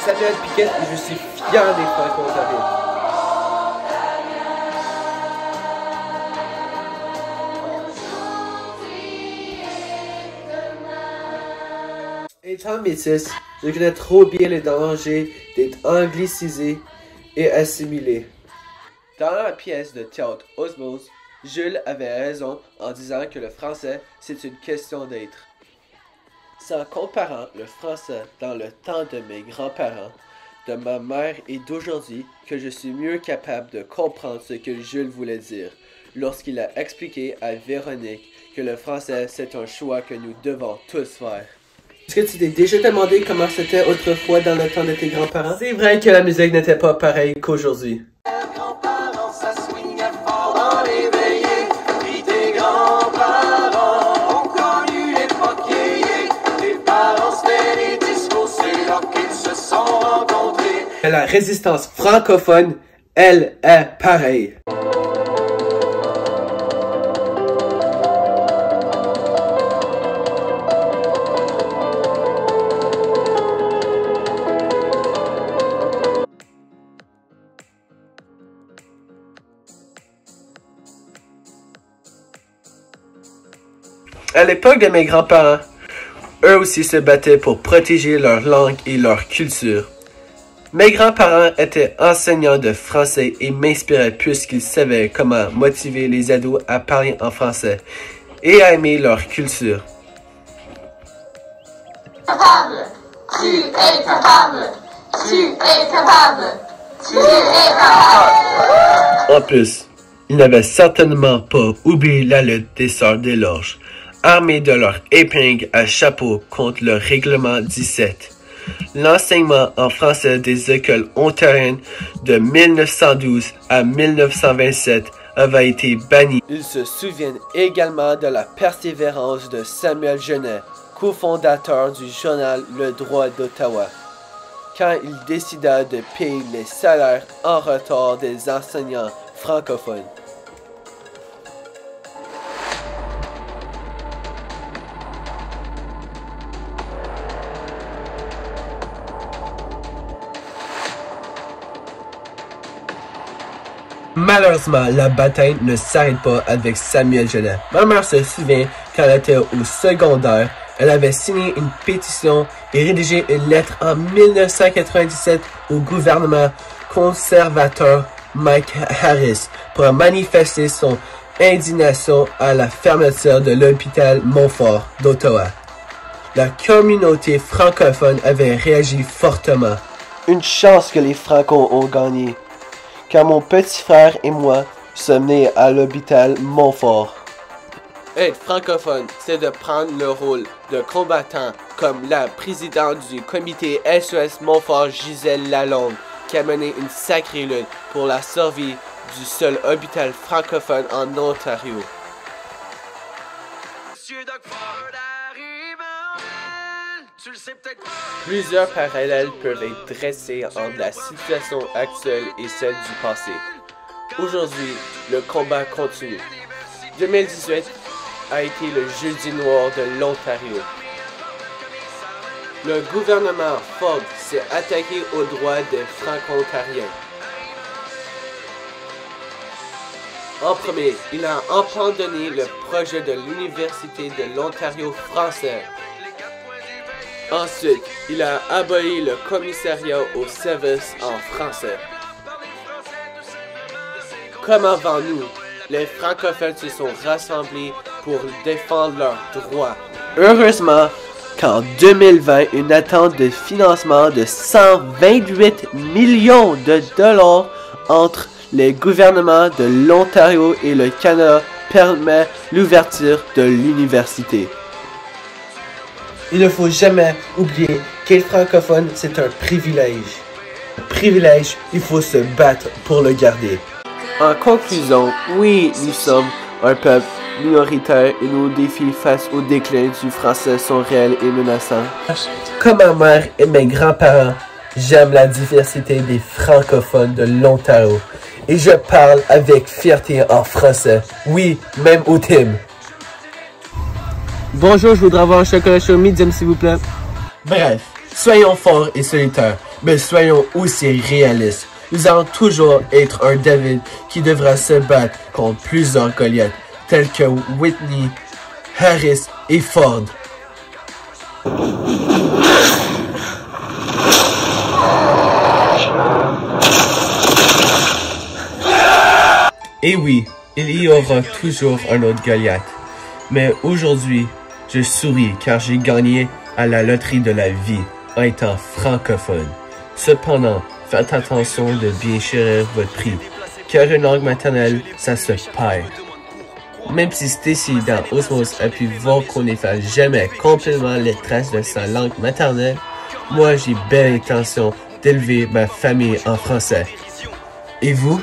Samuel Piquet et je suis fier des Franco-Ontariens. Étant métis, je connais trop bien les dangers d'être anglicisé et assimilé. Dans la pièce de théâtre Osmose, Jules avait raison en disant que le français, c'est une question d'être. C'est en comparant le français dans le temps de mes grands-parents, de ma mère et d'aujourd'hui que je suis mieux capable de comprendre ce que Jules voulait dire lorsqu'il a expliqué à Véronique que le français, c'est un choix que nous devons tous faire. Est-ce que tu t'es déjà demandé comment c'était autrefois dans le temps de tes grands-parents? C'est vrai que la musique n'était pas pareille qu'aujourd'hui. La résistance francophone, elle est pareille. À l'époque de mes grands-parents, eux aussi se battaient pour protéger leur langue et leur culture. Mes grands-parents étaient enseignants de français et m'inspiraient puisqu'ils savaient comment motiver les ados à parler en français et à aimer leur culture. Capable, tu es capable, tu es capable, tu es capable. En plus, ils n'avaient certainement pas oublié la lutte des Sœurs des Lorges, armés de leur épingle à chapeau contre le règlement 17. L'enseignement en français des écoles ontariennes de 1912 à 1927 avait été banni. Ils se souviennent également de la persévérance de Samuel Genet, cofondateur du journal Le Droit d'Ottawa, quand il décida de payer les salaires en retard des enseignants francophones. Malheureusement, la bataille ne s'arrête pas avec Samuel Genet. Ma mère se souvient quand elle était au secondaire, elle avait signé une pétition et rédigé une lettre en 1997 au gouvernement conservateur Mike Harris pour manifester son indignation à la fermeture de l'hôpital Montfort d'Ottawa. La communauté francophone avait réagi fortement. Une chance que les Franco ont gagné, car mon petit frère et moi sommes nés à l'hôpital Montfort. Être francophone, c'est de prendre le rôle de combattant comme la présidente du comité SOS Montfort, Gisèle Lalonde, qui a mené une sacrée lutte pour la survie du seul hôpital francophone en Ontario. Plusieurs parallèles peuvent être dressés entre la situation actuelle et celle du passé. Aujourd'hui, le combat continue. 2018 a été le jeudi noir de l'Ontario. Le gouvernement Ford s'est attaqué aux droits des Franco-Ontariens. En premier, il a abandonné le projet de l'Université de l'Ontario français. Ensuite, il a aboli le commissariat aux services en français. Comme avant nous, les francophones se sont rassemblés pour défendre leurs droits. Heureusement qu'en 2020, une attente de financement de 128 millions de dollars entre les gouvernements de l'Ontario et le Canada permet l'ouverture de l'université. Il ne faut jamais oublier qu'être francophone, c'est un privilège. Un privilège, il faut se battre pour le garder. En conclusion, oui, nous sommes un peuple minoritaire et nos défis face au déclin du français sont réels et menaçants. Comme ma mère et mes grands-parents, j'aime la diversité des francophones de l'Ontario. Et je parle avec fierté en français. Oui, même au Tim. Bonjour, je voudrais avoir un chocolat chaud medium, s'il vous plaît. Bref, soyons forts et solitaires. Mais soyons aussi réalistes. Nous allons toujours être un David qui devra se battre contre plusieurs Goliaths, tels que Whitney, Harris et Ford. Et oui, il y aura toujours un autre Goliath. Mais aujourd'hui, je souris car j'ai gagné à la loterie de la vie en étant francophone. Cependant, faites attention de bien chérir votre prix, car une langue maternelle, ça se paye. Même si Stacy dans Osmose a pu voir qu'on n'efface jamais complètement les traces de sa langue maternelle, moi j'ai belle intention d'élever ma famille en français. Et vous?